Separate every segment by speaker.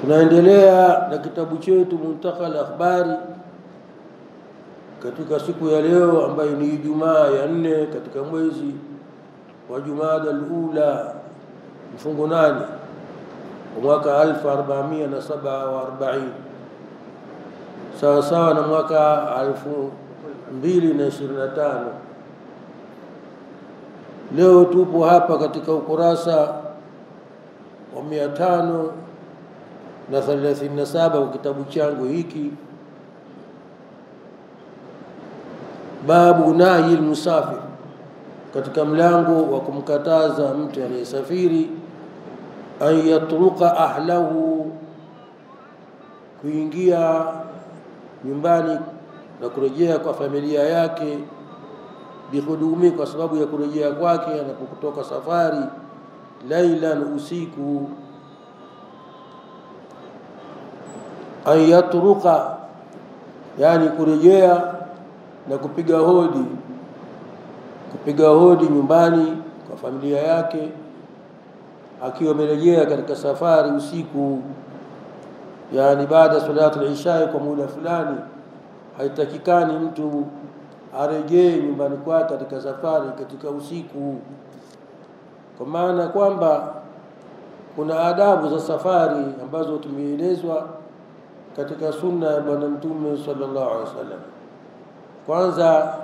Speaker 1: Tunaendelea na kitabu chetu Muntakha al-Akhbari katika siku ya leo ambayo ni Ijumaa ya 4 katika mwezi wa Jumada al-Ula mfungo 8 mwaka 1447 sawa na mwaka 2025. Leo tupo hapa katika ukurasa wa 537 wa kitabu changu hiki, babu nahi al-musafir, katika mlango wa kumkataza mtu anayesafiri an yatruka ahlahu, kuingia nyumbani na kurejea kwa familia yake, bihudumi, kwa sababu ya kurejea kwake anapokutoka safari, lailan, usiku. An yatruka, yani kurejea na kupiga hodi nyumbani kwa familia yake akiwa amerejea katika safari usiku, yani baada salatu al-isha kwa muda fulani. Haitakikani mtu arejee nyumbani kwake katika safari katika usiku, kwa maana kwamba kuna adabu za safari ambazo tumeelezwa katika sunna ya Bwana Mtume sallallahu alaihi wasallam. Kwanza,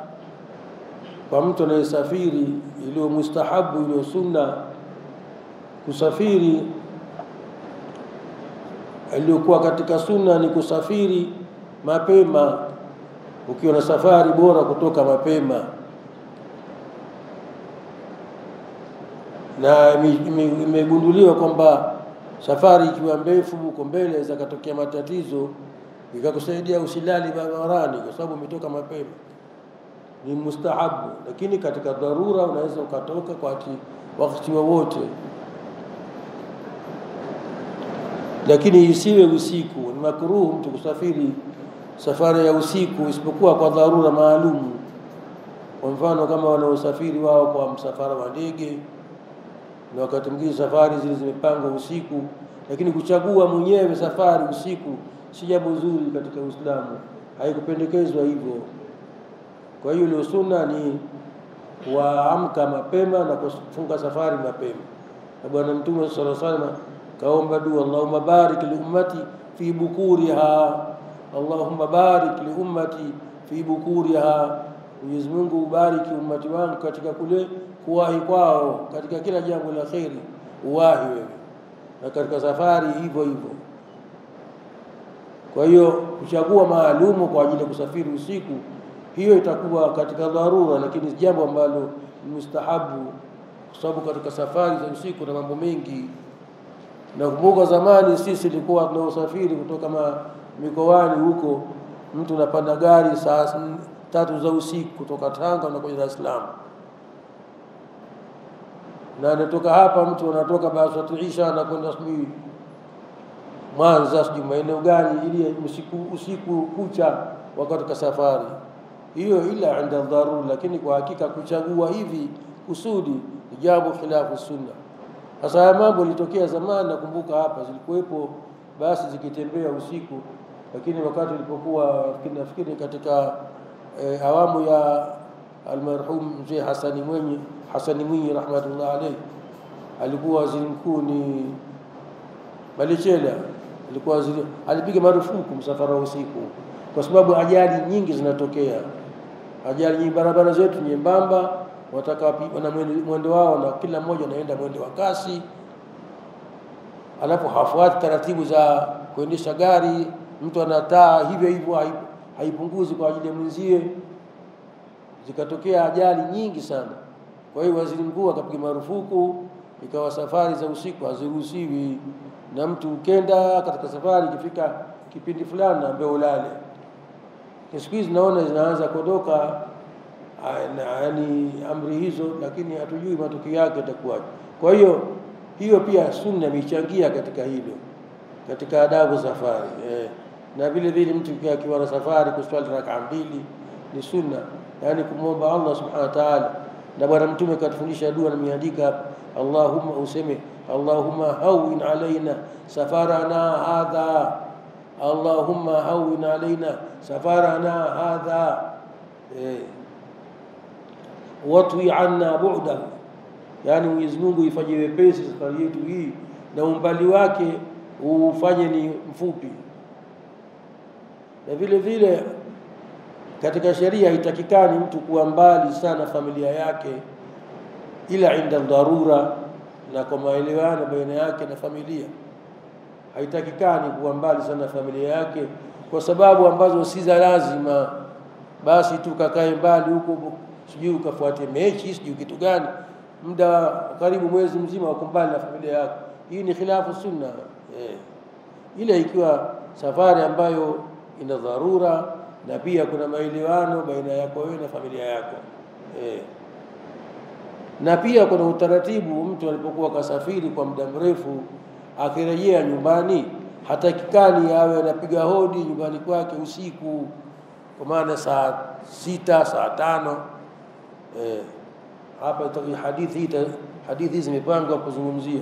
Speaker 1: kwa mtu anayesafiri, iliyo mustahabu, iliyo sunna kusafiri, iliyokuwa katika sunna ni kusafiri mapema. Ukiwa na safari bora kutoka mapema, na imegunduliwa kwamba safari ikiwa ndefu huko mbele inaweza kutokea matatizo, ikakusaidia usilali barabarani kwa sababu umetoka mapema. Ni mustahabu, lakini katika dharura unaweza ukatoka kwa wakati wowote, lakini isiwe usiku. Ni makruh mtu kusafiri safari ya usiku isipokuwa kwa dharura maalum. Kwa mfano kama wanaosafiri wao kwa msafara wa ndege, na wakati mwingine safari zile zimepangwa usiku, lakini kuchagua mwenyewe safari usiku si jambo zuri katika Uislamu, haikupendekezwa hivyo. Kwa hiyo ile sunna ni kuamka mapema na kufunga safari mapema. Na Bwana Mtume sallallahu alaihi wasallam kaomba dua, Allahumma barik li ummati fi bukuriha, Allahumma barik li ummati fi bukuriha, Mwenyezi Mungu ubariki ummati wangu katika kule kuwahi kwao, katika kila jambo la khairi uwahi wewe, na katika safari hivyo hivyo. Kwa hiyo kuchagua maalumu kwa ajili ya kusafiri usiku, hiyo itakuwa katika dharura, lakini jambo ambalo ni mustahabu, kwa sababu katika safari za usiku na mambo mengi. Na kumbuka zamani sisi tulikuwa tunaosafiri kutoka mikoani huko, mtu anapanda gari saa 3 za usiku kutoka Tanga na kuja Dar es Salaam, na anatoka hapa mtu anatoka baada ya Isha na kwenda sijui Mwanza sijui maeneo gani, ili usiku kucha wakati wa safari hiyo, ila inda dharura. Lakini kwa hakika kuchagua hivi kusudi ni jambo khilafu sunna. Sasa haya mambo yalitokea zamani, nakumbuka hapa zilikuwepo basi zikitembea usiku, lakini wakati ilipokuwa nafikiri katika awamu ya almarhum Mzee Hasani Mwinyi rahmatullah alayhi, alikuwa waziri mkuu ni Malichela, alipiga marufuku msafara wa usiku kwa sababu ajali nyingi zinatokea. Ajali nyingi, barabara zetu nyembamba, wataka wana mwendo wao na kila mmoja anaenda mwendo wa kasi, alafu hafuati taratibu za kuendesha gari, mtu anataa hivyo hivyo, haipunguzi kwa ajili ya mwenzie, zikatokea ajali nyingi sana. Kwa hiyo waziri mkuu akapiga marufuku, ikawa safari za usiku haziruhusiwi, na mtu ukenda katika safari ikifika kipindi fulani ambaye ulale. Siku hizi naona zinaanza kuondoka yani amri hizo, lakini hatujui matokeo yake yatakuwa. Kwa hiyo pia sunna imechangia katika hilo, katika adabu safari. Na vile vile mtu akiwa na safari kuswali rak'a 2 ni sunna, yani kumwomba Allah subhanahu wa ta'ala. Na Bwana Mtume katufundisha dua, na miandika Allahumma useme Allahumma hawwin alaina safarana hadha, Allahumma hawwin alaina safarana hadha, watwi anna bu'dahu, yani Mwenyezi Mungu ifanye wepesi safari yetu hii na umbali wake ufanye ni mfupi. Na vile vile katika sheria haitakikani mtu kuwa mbali sana familia yake ila inda dharura, na kwa maelewano baina yake na familia. Haitakikani kuwa mbali sana familia yake kwa sababu ambazo si za lazima, basi tu kakae mbali huko, sijui ukafuate mechi, sijui kitu gani, muda karibu mwezi mzima uko mbali na familia yako. Hii ni khilafu sunna. Ile ikiwa safari ambayo ina dharura na pia kuna maelewano baina yako wewe na familia yako. Na pia kuna utaratibu, mtu alipokuwa kasafiri kwa muda mrefu akirejea nyumbani hatakikani awe anapiga hodi nyumbani kwake usiku, kwa maana saa 6 saa 5. Hapa hadithi zimepangwa kuzungumzia,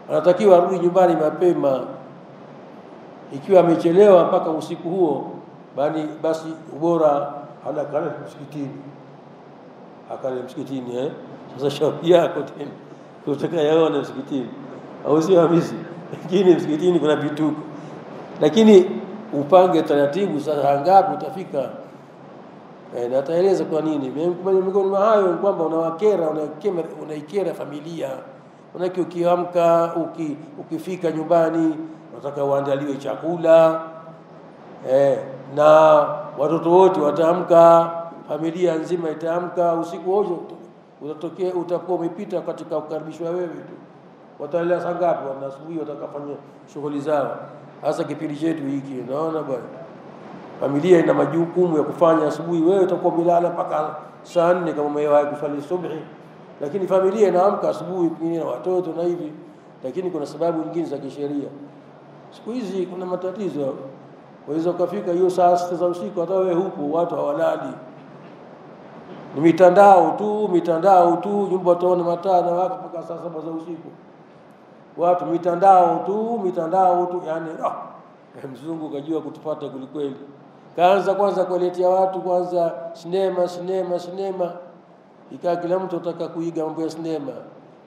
Speaker 1: anatakiwa arudi nyumbani mapema. Ikiwa amechelewa mpaka usiku huo, basi ubora halakale msikitini, akale msikitini. Sasa shauri yako tena kutaka yaone msikitini au sio hamisi, lakini msikitini kuna vituko, lakini upange taratibu. Sasa ngapi utafika, na ataeleza kwa nini. Miongoni mwa hayo ni kwamba unaikera familia. Manake ukiamka ukifika nyumbani unataka uandaliwe chakula, na watoto wote wataamka, familia nzima itaamka, usiku wote utakuwa umepita katika kukaribishwa wewe tu. Wataendelea saa ngapi? Wana asubuhi watakafanya shughuli zao. Hasa kipindi chetu hiki, naona bwana, familia ina majukumu ya kufanya asubuhi. Wewe utakuwa milala mpaka saa 4 kama umewahi kusali subhi, lakini familia inaamka asubuhi pengine na watoto na hivi. Lakini kuna sababu nyingine za kisheria. Siku hizi kuna matatizo, waweza kufika hiyo saa 6 za usiku hata wewe huko watu hawalali, ni mitandao tu, nyumba utaona mataa na waka mpaka saa 7 za usiku, watu mitandao tu, yani mzungu kajua kutupata kulikweli. Kaanza kwanza kuletea watu kwanza sinema, ikaa kila mtu ataka kuiga mambo ya sinema,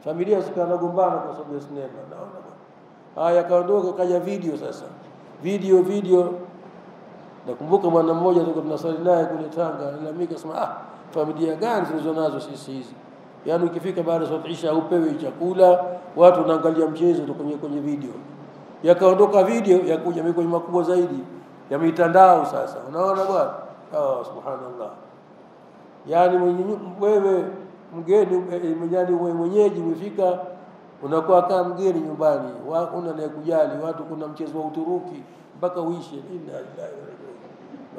Speaker 1: familia zikanagombana kwa sababu ya sinema. Naona haya, kaondoka kaja video. Sasa video nakumbuka mwana mmoja tulikuwa tunasali naye kule Tanga, analamika sema familia gani tulizonazo sisi hizi, yani ukifika baada ya Isha upewe chakula, watu wanaangalia mchezo tu kwenye video. Yakaondoka video yakuja kwenye makubwa zaidi ya mitandao. Sasa unaona bwana, subhanallah. Yani wewe mgeni, wewe mwenyeji umefika, unakuwa kama mgeni nyumbani, una naye kujali watu. Kuna mchezo wa Uturuki mpaka uishe. Inna lillahi wa inna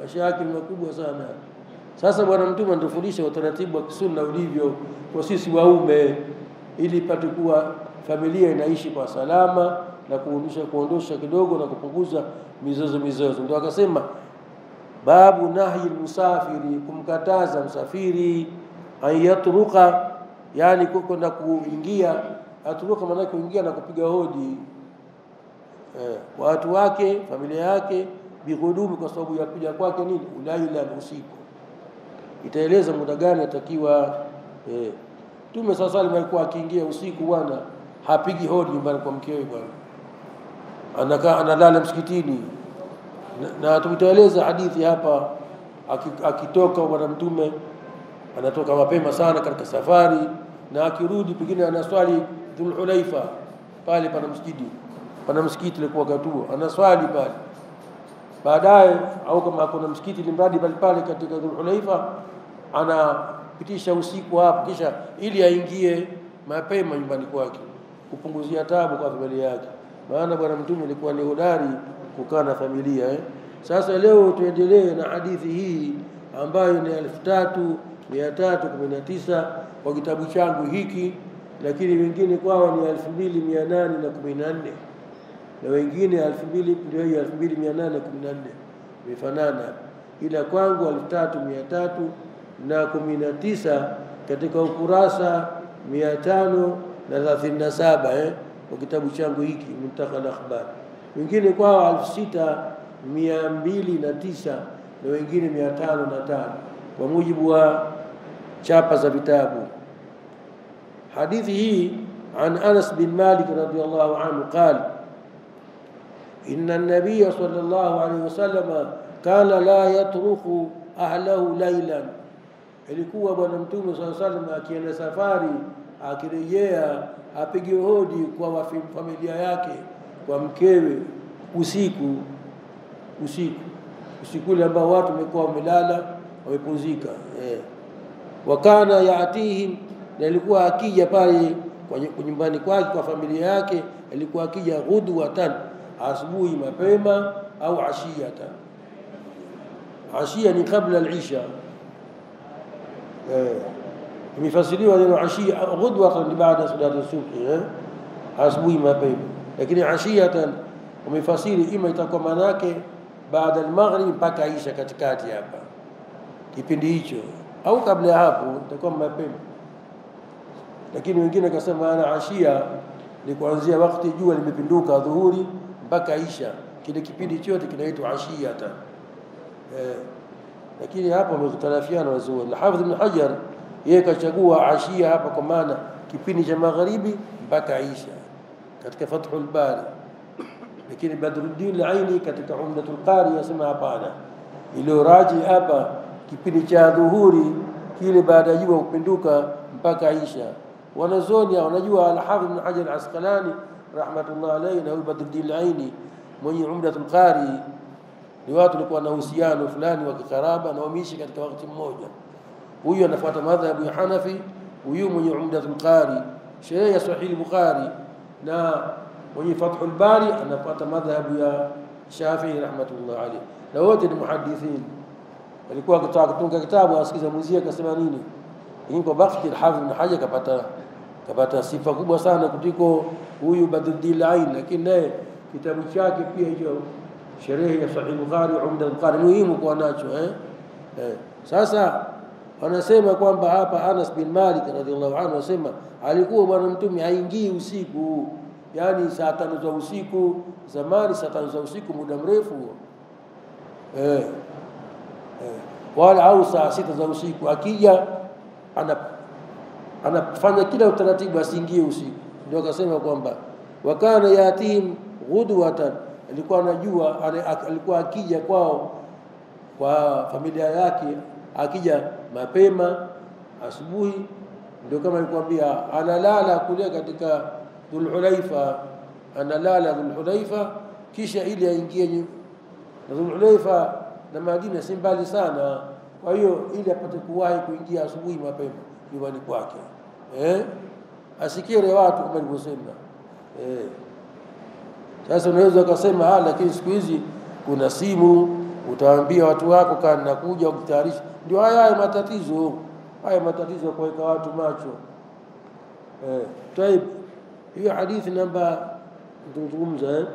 Speaker 1: ilaihi raji'un. Mashaki makubwa sana. Sasa bwana Mtume anatufundisha utaratibu wa kisunna ulivyo kwa sisi waume, ili pate kuwa familia inaishi kwa salama na kuondosha kidogo na kupunguza mizozo. Ndio akasema babu nahyi musafiri, kumkataza msafiri ayatruka, yani kwenda kuingia. Atruka maana kuingia na kupiga hodi watu wake, familia yake, bighudumi, kwa sababu ya kuja kwake nini, ulaila, usiku. Itaeleza muda gani atakiwa. Mtume sasa alikuwa akiingia usiku bwana, hapigi hodi nyumbani kwa mkewe bwana, anakaa analala msikitini. Na tutaeleza hadithi hapa, akitoka bwana Mtume anatoka mapema sana katika safari, na akirudi pengine anaswali Dhulhulaifa pale, pana msikiti ulikuwa katuo, anaswali pale. Baadaye au kama kuna msikiti limradi pale katika Dhulhulaifa, anapitisha usiku hapo, kisha ili aingie mapema nyumbani kwake, kupunguzia taabu kwa familia yake. Maana bwana Mtume alikuwa ni hodari kukaa na familia. Sasa leo tuendelee na hadithi hii ambayo ni 3319 kwa kitabu changu hiki, lakini wengine kwao ni 2814 na wengine 2814 vifanana, ila kwangu 3319 katika ukurasa 637 kwa kitabu changu hiki Muntakha al-Akhbar. Wengine kwao 6209 na wengine 505 kwa mujibu wa chapa za vitabu. Hadithi hii عن أنس بن مالك رضي الله عنه قال إن النبي صلى الله عليه وسلم كان لا يترك أهله ليلا. Ilikuwa bwana mtume sallallahu alaihi wasallam akienda safari akirejea apige hodi kwa familia yake, kwa mkewe usiku ile ambao watu wamekuwa wamelala wamepumzika. Wakana yaatihim, na ilikuwa akija pale kwa nyumbani kwake kwa familia yake, alikuwa akija ghudwatan, asubuhi mapema, au ashiyatan. Ashia ni kabla al-isha. Imefasiriwa neno ashia, ghudwatan ni baada salati subhi, asubuhi mapema. Lakini ashiyatan umefasiri ima itakuwa maana yake baada al-maghrib mpaka isha, katikati hapa kipindi hicho, au kabla hapo itakuwa mapema. Lakini wengine kasema ana ashia ni kuanzia wakati jua limepinduka dhuhuri mpaka isha, kile kipindi chote kinaitwa ashiyatan. Lakini hapa wamekhtalafiana wazuri. Al-Hafidh Ibn Hajar yeye kachagua ashia hapa kwa maana kipindi cha magharibi mpaka isha katika Fathul Bari. Lakini Badruddin al-Aini katika Umdatul Qari yasema hapana, ile raji hapa kipindi cha dhuhuri kile baada ya jua kupinduka mpaka isha. Wanazoni wanajua Al-Hafidh Ibn Hajar al-Asqalani rahmatullah alayhi na Badruddin al-Aini mwenye Umdatul Qari ni watu walikuwa na uhusiano fulani wa kikaraba na wameishi katika wakati mmoja. Huyu anafuata madhhabu ya Hanafi, huyu mwenye Umdatul Qari sharh ya Sahih Bukhari, na mwenye Fathul Bari anafuata madhhabu ya Shafi'i rahmatullah alayhi, na wote ni muhaddithin. Alikuwa akitaka kutunga kitabu asikiza muziki akasema nini, hii kwa bakti Al-Hafidh Ibn Hajar kapata sifa kubwa sana kuliko huyu Badruddin al-Aini. Lakini naye kitabu chake pia hicho sharh ya Sahih Bukhari Umdatul Qari muhimu kwa nacho. Sasa wanasema kwamba hapa Anas bin Malik radhiallahu anhu anasema alikuwa bwana mtume haingii usiku, yani saa 5 za usiku zamani, saa 5 za usiku muda mrefu, wala au saa 6 za usiku. Akija anafanya kila utaratibu asiingie usiku. Ndio akasema kwamba wakana yatihim ghudwatan, alikuwa anajua, alikuwa akija kwao kwa familia yake, akija mapema asubuhi. Ndio kama nilikwambia analala kule katika Dhul-Hulaifa, analala Dhul-Hulaifa, kisha ili aingie Dhul-Hulaifa na Madina si mbali sana, kwa hiyo ili apate kuwahi kuingia asubuhi mapema nyumbani kwake, asikire watu kama nilivyosema. Sasa unaweza kusema lakini siku hizi kuna simu, utawaambia watu wako kana nakuja ukitayarisha. Ndio haya matatizo ya kuweka watu macho. Taib, hiyo hadithi namba tunazungumza.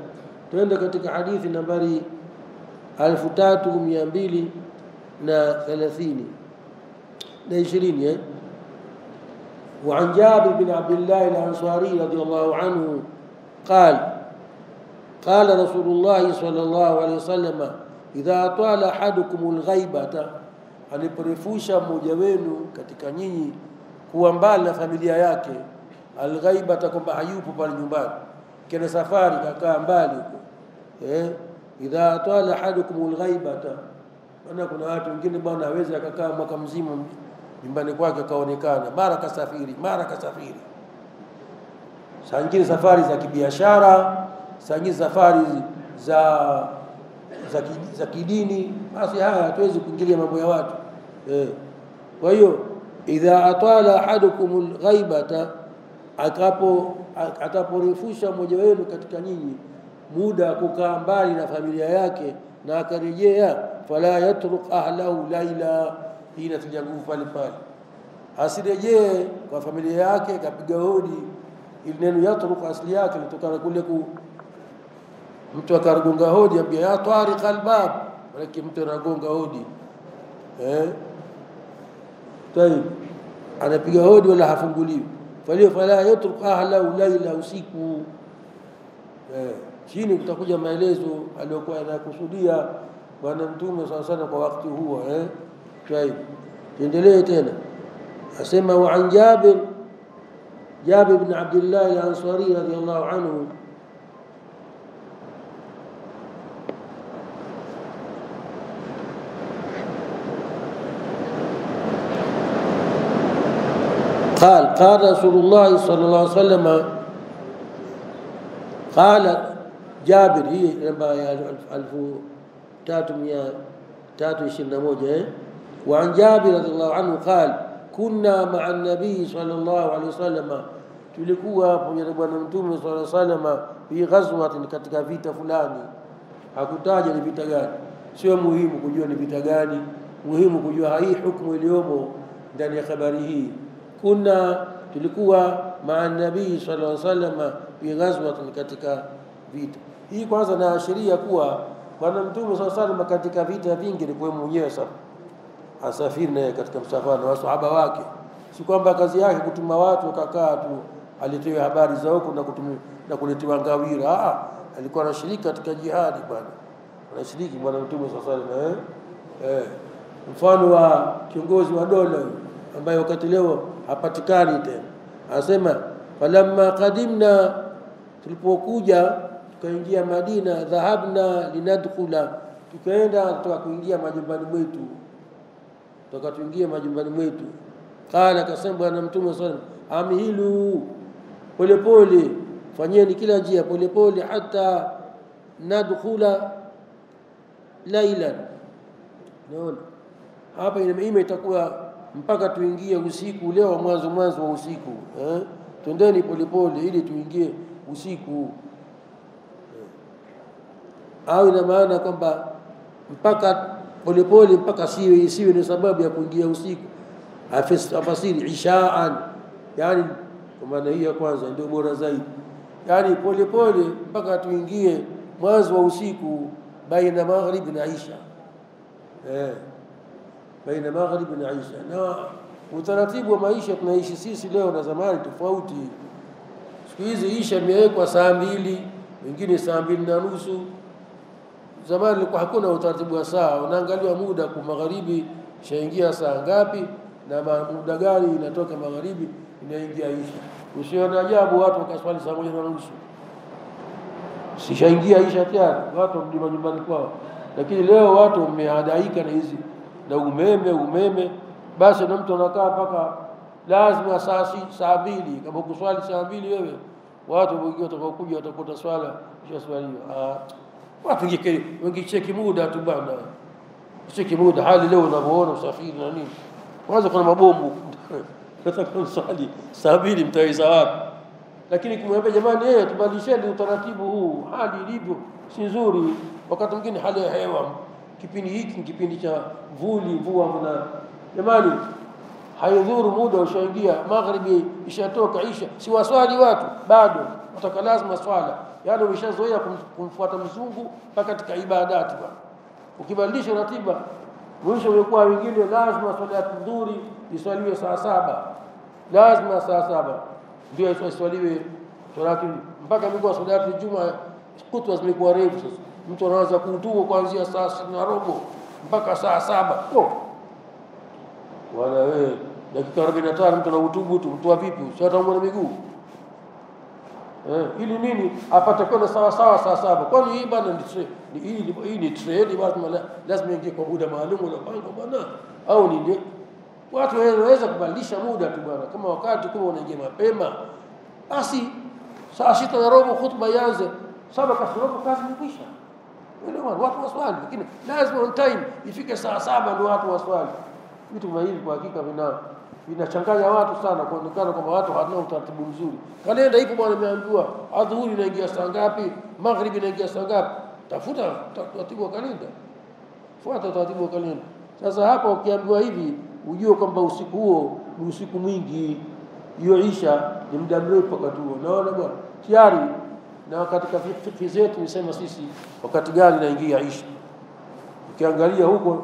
Speaker 1: Tuende katika hadithi nambari 3220. وعن جابر بن عبد الله الأنصاري رضي الله عنه قال قال رسول الله صلى الله عليه وسلم إذا أطال أحدكم الغيبة, aliporefusha mmoja wenu katika nyinyi kuwa mbali na familia yake, alghaibata kwamba hayupo pale nyumbani, kena safari kakaa mbali huko. Idha atala ahadukum alghaibata, maana kuna watu wengine bwana hawezi akakaa mwaka mzima nyumbani kwake kaonekana, mara kasafiri. Saa nyingine safari za kibiashara, saa nyingine safari za kidini. Basi haya hatuwezi kuingilia mambo ya watu. Kwa hiyo idha atala ahadukum alghaibata, ataporefusha mmoja wenu katika nyinyi muda kukaa mbali na familia yake na akarejea, fala yatruk ahlahu laila, hii natija nguvu pale, asirejee kwa familia yake kapiga hodi. Ile neno yatruk asli yake kutokana kule mtu akagonga hodi ambia ya tariq albab, lakini mtu anagonga hodi tayib, anapiga hodi wala hafunguliwi. falio fala yatruk ahlahu laila, usiku. Chini kutakuja maelezo aliyokuwa anakusudia bwana mtume sana kwa wakati huo. Tayeb, tuendelee tena. Asema wa an Jabir ibn Abdullah al-Ansari radiyallahu anhu قال رسول الله صلى الله عليه وسلم قال جابر هي نمبر 1321 وعن جابر رضي الله عنه قال كنا مع النبي صلى الله عليه وسلم tulikuwa pamoja na bwana mtume صلى الله عليه وسلم fi ghazwatin, katika vita fulani. Hakutaja ni vita gani, sio muhimu kujua ni vita gani, muhimu kujua hii hukumu iliyomo ndani ya habari hii. Tulikuwa maa nabii sallallahu alaihi wasallam fi ghazwatin, katika vita. Hii kwanza inaashiria kuwa bwana mtume sallallahu alaihi wasallam katika vita vingi alikuwa mwenyewe asafiri naye katika msafara na wasahaba wake, si kwamba kazi yake kutuma watu wakakaa tu alitoa habari za huko na kuletewa ngawira. Alikuwa anashiriki katika jihadi bwana, anashiriki bwana mtume sallallahu alaihi wasallam. Mfano wa kiongozi wa dola ambaye wakati leo hapatikani tena, anasema falamma qadimna, tulipokuja tukaingia Madina, dhahabna linadkhula, tukaenda kuingia majumbani mwetu, tuingie majumbani mwetu. Qala, kasema bwana mtume sallallahu alaihi wasallam, amhilu, polepole, fanyeni kila njia polepole, hata nadkhula lailan. Naona hapa itakuwa mpaka tuingie usiku. Leo mwanzo wa usiku, twendeni polepole ili tuingie usiku. Au ina maana kwamba mpaka polepole mpaka siwe ni sababu ya kuingia usiku. Afasiri ishaan, yani kwa maana hii ya kwanza ndio bora zaidi, yani polepole mpaka tuingie mwanzo wa usiku, baina maghrib na isha. Baina maghrib na isha. Na utaratibu wa maisha tunaishi sisi leo na zamani tofauti. Siku hizi isha imewekwa saa 2, wengine saa 2:30. Zamani ilikuwa hakuna utaratibu wa saa, unaangalia muda kwa magharibi shaingia saa ngapi na muda gani inatoka magharibi inaingia isha. Usione ajabu watu wakaswali saa 1:30. Sishaingia isha tayari, watu warudi nyumbani kwao. Lakini leo watu wamehadaika na hizi na umeme, basi na mtu anakaa paka lazima saa 2. Kama kuswali saa 2 wewe, watu wengine watakaokuja watakuta swala ishaswaliwa. Watu wengecheki muda tu bwana, cheki muda. Hali leo unavyoona usafiri na nini, kwanza kuna mabomu nataka swali saa 2 mtaweza wapi? Lakini kumwambia jamani, tubadilisheni utaratibu huu, hali ilivyo si nzuri. Wakati mwingine hali ya hewa kipindi hiki kipindi cha mvua na jamani, haidhuru muda ushaingia, magharibi ishatoka, isha si waswali watu bado, wataka lazima swala. Yani umeshazoea kumfuata mzungu mpaka katika ibadati bwana. Ukibadilisha ratiba, mwisho umekuwa wengine lazima swala ya dhuhuri iswaliwe saa 7, lazima saa 7 ndio iswaliwe taratibu, mpaka mikoa swala ya Ijumaa kutwa zimekuwa refu. Sasa mtu anaanza kutuo kuanzia saa 6:15 mpaka saa 7. Wala wewe dakika 45 mtu anahutubu tu, mtu vipi? Sio ataumwa na miguu. Ili nini? Apate kwenda sawa sawa saa 7. Kwani hii bana hii ni trade, watu lazima ingie kwa muda maalum unapanga bwana, au nini? Watu wanaweza kubadilisha muda tu bwana. Kama wakati kama unaingia mapema, basi saa 6:15 khutba ianze, 7 kasoro kazi imekwisha. Watu waswali, lakini lazima on time ifike saa 7 ndio watu waswali. Vitu kama hivi kwa hakika vinachanganya watu sana, kuonekana kwamba watu hawana utaratibu mzuri. Kalenda ipo bwana, imeambiwa adhuhuri inaingia saa ngapi, magharibi inaingia saa ngapi. Tafuta utaratibu wa kalenda, fuata utaratibu wa kalenda. Sasa hapa ukiambiwa hivi, ujue kwamba usiku huo ni usiku mwingi, hiyo isha ni muda mrefu wakati huo. Naona bwana tayari. Na katika fikhi zetu nisema sisi wakati gani inaingia isha. Ukiangalia huko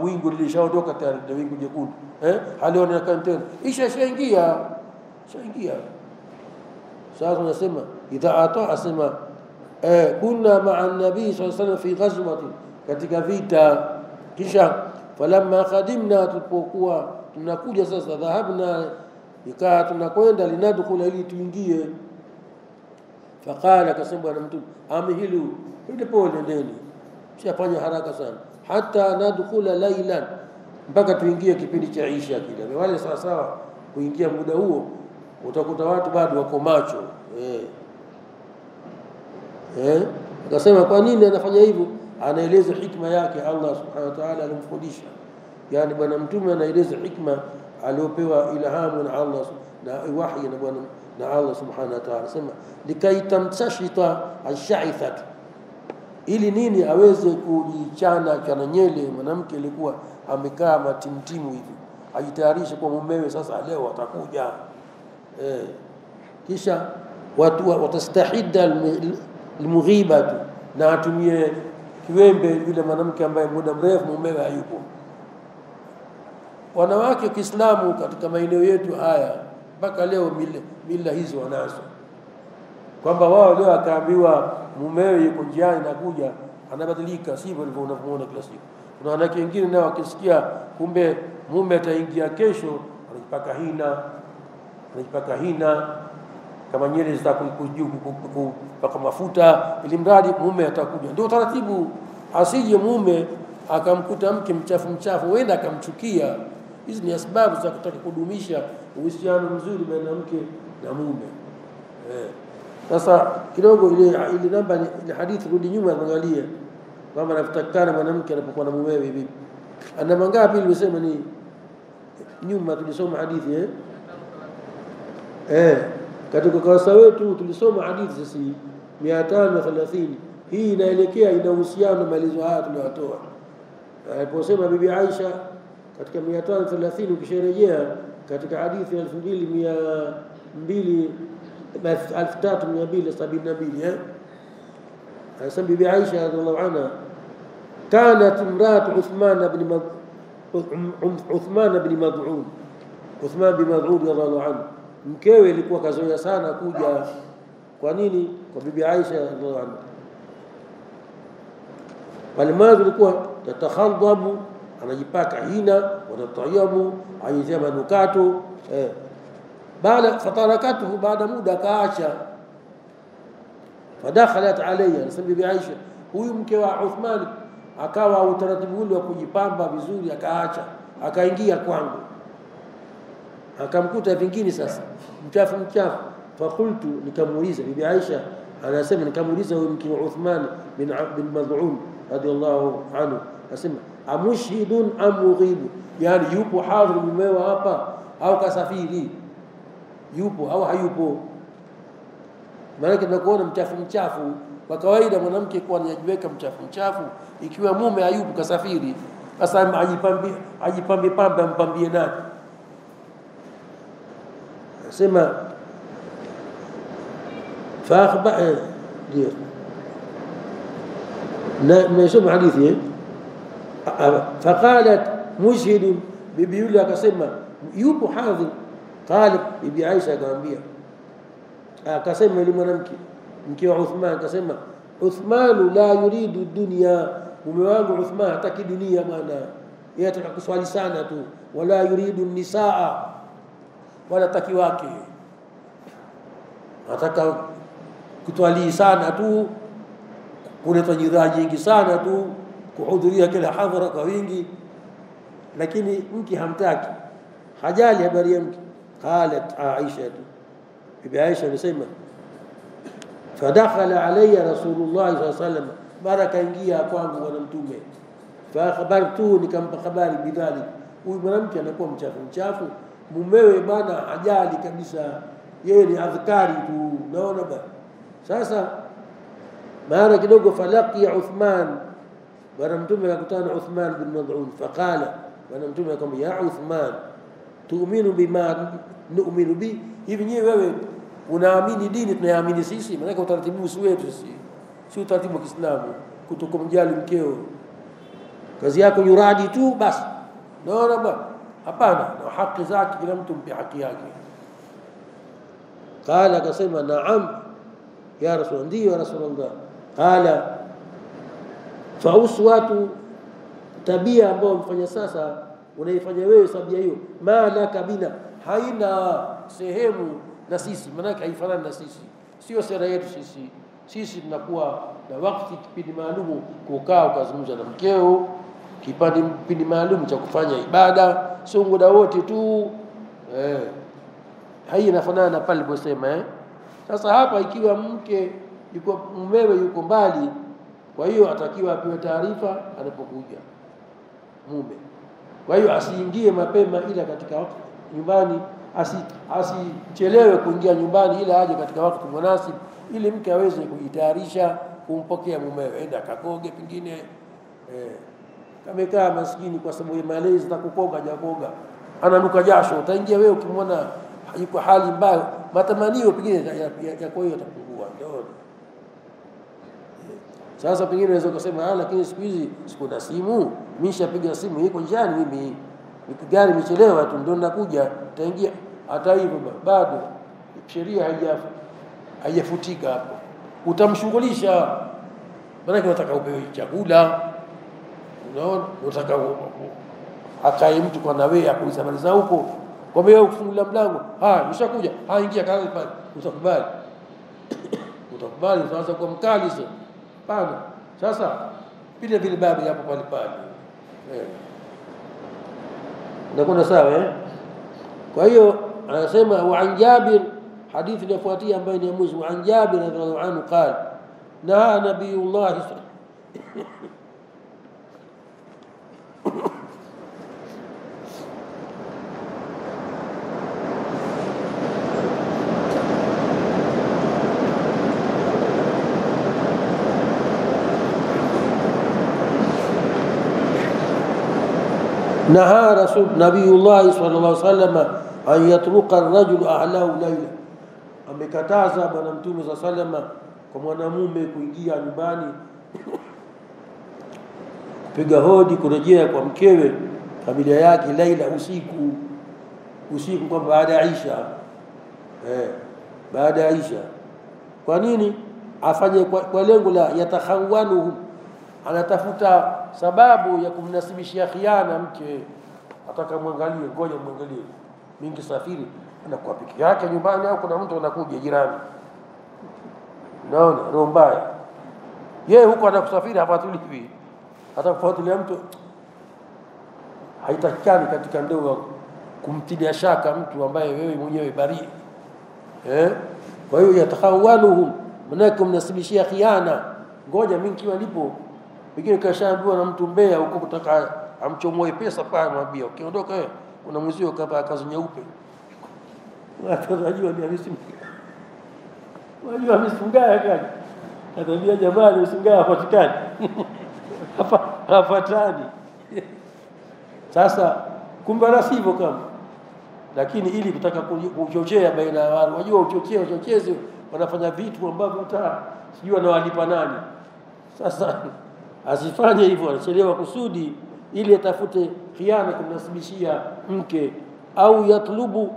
Speaker 1: wingu lilishaondoka tayari, na wingu jekundu hali inaonekana tena isha ishaingia. shaingia. Sasa tunasema idha ata asema kunna ma'a an-nabii sallallahu alayhi wasallam fi ghazwatin, katika vita. Kisha falamma qadimna, tulipokuwa tunakuja sasa, dhahabna, ikawa tunakwenda, linadkhula, ili tuingie. Faqala, kasema bwana mtume, amhilu, pole ndeni, msifanye haraka sana, hata nadkhula laylan, mpaka tuingie kipindi cha Isha kile. Wale sawa sawa kuingia muda huo, utakuta watu bado wako macho. Akasema kwa nini anafanya hivyo? Anaeleza hikma yake Allah subhanahu wa ta'ala alimfundisha. Yani bwana mtume anaeleza hikma aliopewa ilhamu na Allah na wahi na bwana na Allah subhanahu wa ta'ala. Sema likaitamtashita ash-sha'ithatu, ili nini? Aweze kujichana chana nyele mwanamke alikuwa amekaa matimtimu hivi, ajitayarishe kwa mumewe, sasa leo atakuja. Kisha watu watastahidda almughibatu, na atumie kiwembe yule mwanamke ambaye muda mrefu mumewe hayupo. Wanawake wa Kiislamu katika maeneo yetu haya mpaka leo mila hizo wanazo, kwamba wao leo akaambiwa mumewe yuko njiani na kuja, anabadilika, sivyo ndivyo unavyoona kila siku. Kuna wanawake wengine nao wakisikia kumbe mume ataingia kesho, anajipaka hina kama nyele kupaka mafuta, ili mradi mume atakuja. Ndio taratibu, asije mume akamkuta mke mchafu, wenda akamchukia. Hizi ni sababu za kutaka kudumisha uhusiano mzuri baina mke na mume. Sasa kidogo ile namba ile hadithi, rudi nyuma angalia kama anafutakana mwanamke anapokuwa na mumewe vipi. Ana mangapi nilisema ni nyuma tulisoma hadithi katika kurasa wetu tulisoma hadithi sisi 530. Hii inaelekea ina uhusiano maelezo haya tuliyotoa. Aliposema bibi Aisha katika 530, ukisherejea katika hadithi 3272 anasema bibi Aisha radhiallahu anha, kanat imraat Uthman bin Mad'un radhiallahu anhu, mkewe ilikuwa kazoea sana kuja. Kwa nini? Kwa bibi Aisha radhiallahu anha. Walimazi ilikuwa tatakhadhabu, anajipaka hina, wanatayamu, ajisema nukato. Baada fatarakatuhu, baada muda kaacha. Fadakhalat alayya, anasema bibi Aisha, huyu mke wa Uthman akawa utaratibu ule wa kujipamba vizuri akaacha, akaingia kwangu, akamkuta vingine sasa mchafu. Fakultu, nikamuuliza. Bibi Aisha anasema nikamuuliza huyu mke wa Uthman bin Mad'un radiyallahu anhu, anasema amushhidun am mughibu, yani yupo hadhir mumewa hapa au kasafiri, yupo au hayupo? Maana tunakuona mchafu kwa kawaida mwanamke kwa anajiweka mchafu ikiwa mume hayupo kasafiri, sasa ajipambe mpambie nani? Sema fa akhba ndio na nimesoma hadithi faqalat mushhid, bibi yule akasema yupo hadhir. Qala bibi Aisha akamwambia, akasema yule mwanamke mke wa Uthman akasema, Uthman la yuridu dunya, mume wangu Uthman hataki dunia bwana, yeye anataka kuswali sana tu. Wala yuridu nisaa, wala taki wake anataka kutwali sana tu, kuleta jiraji nyingi sana tu, kuhudhuria kila hadhara kwa wingi, lakini mke hamtaki, hajali habari ya mke. Qalat Aisha, bibi Aisha anasema fadakhala alayya Rasulullah sallallahu alayhi wasallam, baraka ingia kwangu bwana mtume. Fa akhbartu, nikampa habari bidhalik, huyu mwanamke anakuwa mchafu, mumewe bwana hajali kabisa, yeye ni adhkari tu, naona bwana. Sasa mara kidogo falaqi Uthman, bwana mtume akakutana Uthman bin Mad'un. Faqala, bwana mtume akamwambia, ya Uthman, tu'minu bima nu'minu bi, hivi nyewe wewe unaamini dini tunayaamini sisi? Maana utaratibu si wetu sisi, si utaratibu wa Kiislamu kutokumjali mkeo, kazi yako yuradi tu basi, naona bwana. Hapana, na haki zake kila mtu mpe haki yake. Qala, akasema naam ya Rasul, ndio ya Rasulullah. Qala fa uswatu, tabia ambayo mfanya sasa unaifanya wewe, sabia hiyo, ma laka bina, haina sehemu na sisi, maana haifanani na sisi, sio sera yetu sisi. Sisi tunakuwa na wakati, kipindi maalum kukaa ukazungumza na mkeo, kipindi maalum cha kufanya ibada, sio muda wote tu. Hai inafanana na pale aliposema Sasa hapa ikiwa mke yuko, mumewe yuko mbali, kwa hiyo atakiwa apewe taarifa anapokuja mume. Kwa hiyo asiingie mapema ila katika wakati nyumbani, asichelewe kuingia nyumbani ila aje katika wakati munasib, ili mke aweze kujitayarisha kumpokea mumewe. Enda kakoge, pengine kamekaa maskini kwa sababu ya malezi za kukoga, hajakoga, ananuka jasho, utaingia wewe ukimwona yuko hali mbaya, matamanio pengine ya kwa hiyo atapungua. Ndio sasa pengine unaweza kusema lakini siku hizi sikuna simu, mimi nishapiga simu, iko njiani, mimi gari imechelewa tu ndio nakuja, utaingia. Hata hivyo bado sheria haijafutika hapo, utamshughulisha. Maana unataka upewe chakula, unaona, unataka akae mtu kwa nawe akuuliza habari za huko, kwa hiyo kufungulia mlango, nishakuja, ingia kazi pale, utakubali utakubali, utaanza kuwa mkali sasa. Pana sasa vile vile babu hapo pale pale nakuna sawa. Kwa hiyo anasema wa an Jabir, hadithi inayofuatia ambayo ni mwisho, wa an Jabir radhiallahu anhu qala na nabiyullah naha rasul nabiyullah sallallahu alaihi wasallam an yatruqa ar-rajul ahlahu layla, amekataza bwana mtume sallallahu alaihi wasallam kwa mwanamume kuingia nyumbani kupiga hodi kurejea kwa mkewe familia yake laila, usiku kwa baada ya Isha, baada ya Isha. Kwa nini afanye? Kwa lengo la yatakhawanuhum, anatafuta sababu ya kumnasibishia khiana mke. Ataka muangalie, ngoja muangalie, mingi safiri anakuwa peke yake nyumbani au kuna mtu anakuja jirani. Naona roho mbaya, yeye huko anakusafiri hafatuli hivi, atakufuatilia mtu. Haitakikani katika ndoa kumtilia shaka mtu ambaye wewe mwenyewe bari. Kwa hiyo yatakhawanuhum, manake kumnasibishia khiana. Ngoja mimi kiwa nipo, pengine kashaambiwa na mtu mbea huko kutaka amchomoe pesa pale, mwambie ukiondoka wewe una mzio kama kazi nyeupe. Watu wanajua ni misimu. Wajua misungaya gani? Ataambia jamani misungaya hapatikani. Hafatani. Sasa kumbe la sivyo kama. Lakini ili kutaka kuchochea baina ya watu, wajua uchochezi wanafanya vitu ambavyo hata sijui anawalipa nani. Sasa asifanye hivyo, anachelewa kusudi ili atafute khiana kumnasibishia mke, au yatlubu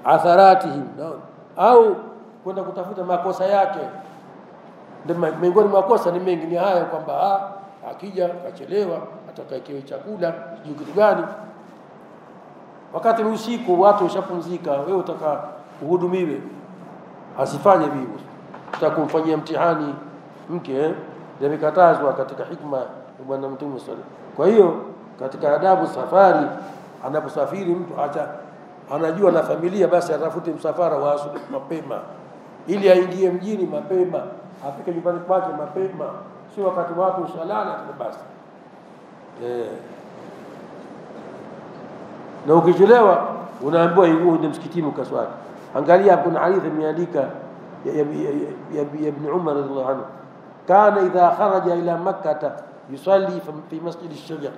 Speaker 1: atharatihim, au kwenda kutafuta makosa yake. Ndio miongoni mwa makosa ni mengi, ni haya kwamba akija akachelewa atakayekewe chakula sijui kitu gani, wakati ni usiku watu washapumzika, wewe utaka uhudumiwe. Asifanye hivyo, utakumfanyia mtihani mke. Imekatazwa katika hikma ya bwana mtume sallallahu. Kwa hiyo katika adabu safari, anaposafiri mtu anajua na familia, basi atafute msafara wa asubuhi mapema ili aingie mjini mapema, afike nyumbani kwake mapema, sio wakati watu ushalala tu basi. Na ukichelewa unaambiwa irudi msikitini ukaswali. Angalia kuna hadithi imeandika ya Ibn Umar radhiallahu anhu, kana idha kharaja ila makkah yusalli fi masjid ash-shajar